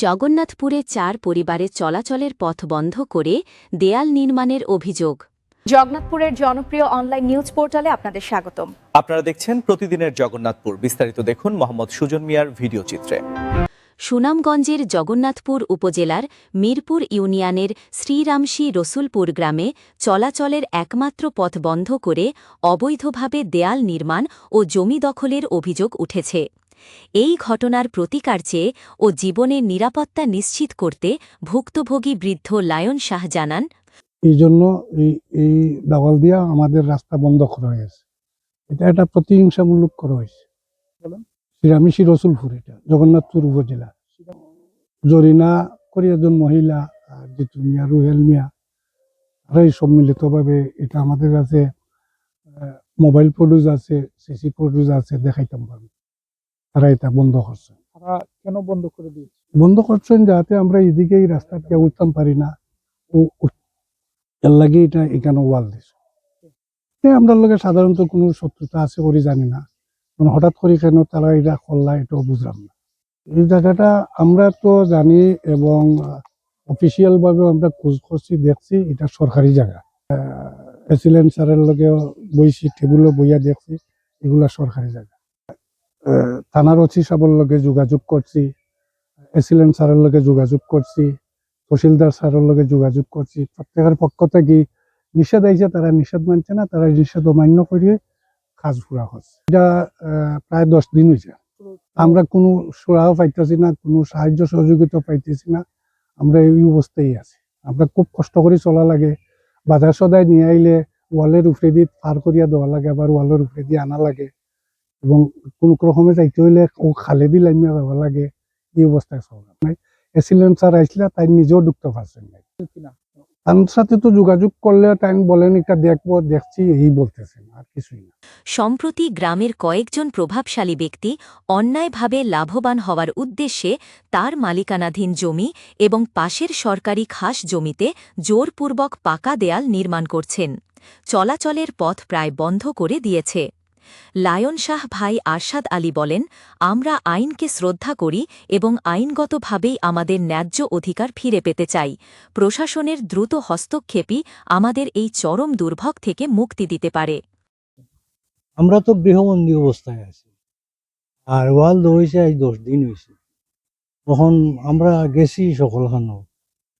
জগন্নাথপুরে 4 পরিবারের চলাচলের পথ বন্ধ করে দেয়াল নির্মাণের অভিযোগ। জগন্নাথপুরের জনপ্রিয় অনলাইন নিউজ পোর্টালে আপনাদের স্বাগতম। আপনারা দেখছেন প্রতিদিনের জগন্নাথপুর। বিস্তারিত দেখুন মোহাম্মদ সুজন মিয়ার ভিডিও চিত্রে। সুনামগঞ্জের জগন্নাথপুর উপজেলার মিরপুর ইউনিয়নের শ্রীরামশী রসুলপুর গ্রামে চলাচলের একমাত্র পথ বন্ধ করে অবৈধভাবে দেয়াল নির্মাণ ও জমি দখলের অভিযোগ উঠেছে। এই ঘটনার প্রতিকার চেয়ে ও জীবনের নিরাপত্তা নিশ্চিত করতে ভুক্তভোগী বৃদ্ধ লায়ন শাহ জানান, এই জন্য এই দেওয়াল দিয়া আমাদের রাস্তা বন্ধ করা হয়েছে। এটা একটা প্রতিহিংসামূলক করা হয়েছে। শ্রীরামশী রসুলপুর, এটা জগন্নাথপুর উপজেলা। জরিনা করি একজন মহিলা, আর জিতু মিয়া, রুহেল মিয়া, আর এই সম্মিলিতভাবে এটা আমাদের কাছে মোবাইল প্রডিউস আছে, সিসি প্রডিউস আছে, দেখাইতাম পারি। তারা এটা বন্ধ করছে। তারা কেন বন্ধ করে দিয়েছে? বন্ধ করছেন যাতে আমরা এদিকে এই রাস্তাটা উঠতাম পারি না, এর লাগে এটা এখানে ওয়াল দিছে। আমরা লোকের সাধারণত কোনো শত্রুতা আছে করে জানি না, হঠাৎ করে কেন তারা এটা করলা এটাও বুঝলাম না। এই জায়গাটা আমরা তো জানি এবং অফিসিয়াল ভাবে আমরা খোঁজ করছি, দেখছি এটা সরকারি জায়গা। প্রেসিডেন্ট স্যারের লগে বইছি, টেবিলও বইয়া দেখছি, এগুলা সরকারি জায়গা। থানার ওসি সাহেবের লগে যোগাযোগ করছি, প্রেসিডেন্ট স্যারের লগে যোগাযোগ করছি, তহসিলদার স্যারের লগে যোগাযোগ করছি। প্রত্যেকের পক্ষ থেকে নিষেধ আইছে, তারা নিষেধ মানছে না, তারা নিষেধ অমান্য করে কাজ পুরা করছে। এটা প্রায় 10 দিন হয়েছে। আমরা কোনো সুরাহা পাইতেছি না, কোনো সাহায্য সহযোগিতা পাইতেছি না। আমরা এই অবস্থায় আছি। আমরা খুব কষ্ট করে চলা লাগে। বাজার সদায় নিয়ে আইলে ওয়ালের উপরে দিয়ে পার করিয়া দেওয়া লাগে, আবার ওয়ালের উপরে দিয়ে আনা লাগে, এবং কোনো রকমে যাইতে হইলে ও খালে দিয়ে লাইমিয়া যাওয়া লাগে। এই অবস্থায় চলা নাই। এসিলেন্ট স্যার আইসলে তাই নিজেও ঢুকতে পারছেন না। তার সাথে তো যোগাযোগ করলে তাই বলেন এটা দেখবো, দেখছি, এই বলতেছেন, আর কিছুই না। সম্প্রতি গ্রামের কয়েকজন প্রভাবশালী ব্যক্তি অন্যায়ভাবে লাভবান হওয়ার উদ্দেশ্যে তার মালিকানাধীন জমি এবং পাশের সরকারি খাস জমিতে জোরপূর্বক পাকা দেয়াল নির্মাণ করছেন। চলাচলের পথ প্রায় বন্ধ করে দিয়েছে। লায়ন শাহ ভাই আরশাদ আলী বলেন, আমরা আইনকে শ্রদ্ধা করি এবং আইনগতভাবেই আমাদের ন্যায্য অধিকার ফিরে পেতে চাই। প্রশাসনের দ্রুত হস্তক্ষেপই আমাদের এই চরম দুর্ভোগ থেকে মুক্তি দিতে পারে। আমরা তো গৃহবন্দী অবস্থায় আছি, আর ওয়াল হয়েছে আজ 10 দিন হয়েছে। তখন আমরা গেছি সকলখানো,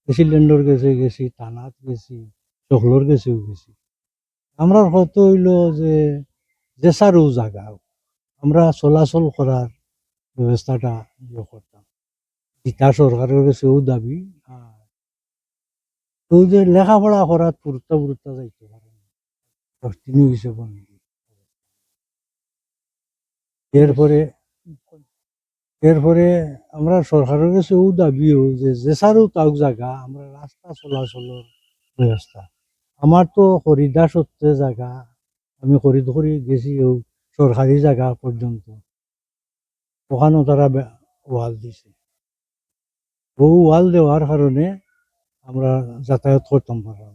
প্রেসিডেন্টর গেছি, থানাত গেছি, সকলের গেছেও গেছি। আমরা হয়তো হইল যে সারও জায়গা আমরা চলাচল করার ব্যবস্থাটা করতাম। ইটা সরকারের কাছেও দাবি, আর তো যে লেখাপড়া করার পুরুত্তা যাইতে পারে 10 দিন হয়েছে বন্ধ। এরপরে আমরা সরকারের কাছে দাবিও যে সারও তাও জায়গা আমরা রাস্তা চলাচলের ব্যবস্থা। আমার তো হরিদা সত্যি জায়গা, আমি খরিদ করে গেছি সরকারি জায়গা পর্যন্ত, ওখানেও তারা ওয়াল দিছে। ও ওয়াল দেওয়ার কারণে আমরা যাতায়াত করতাম পারলাম।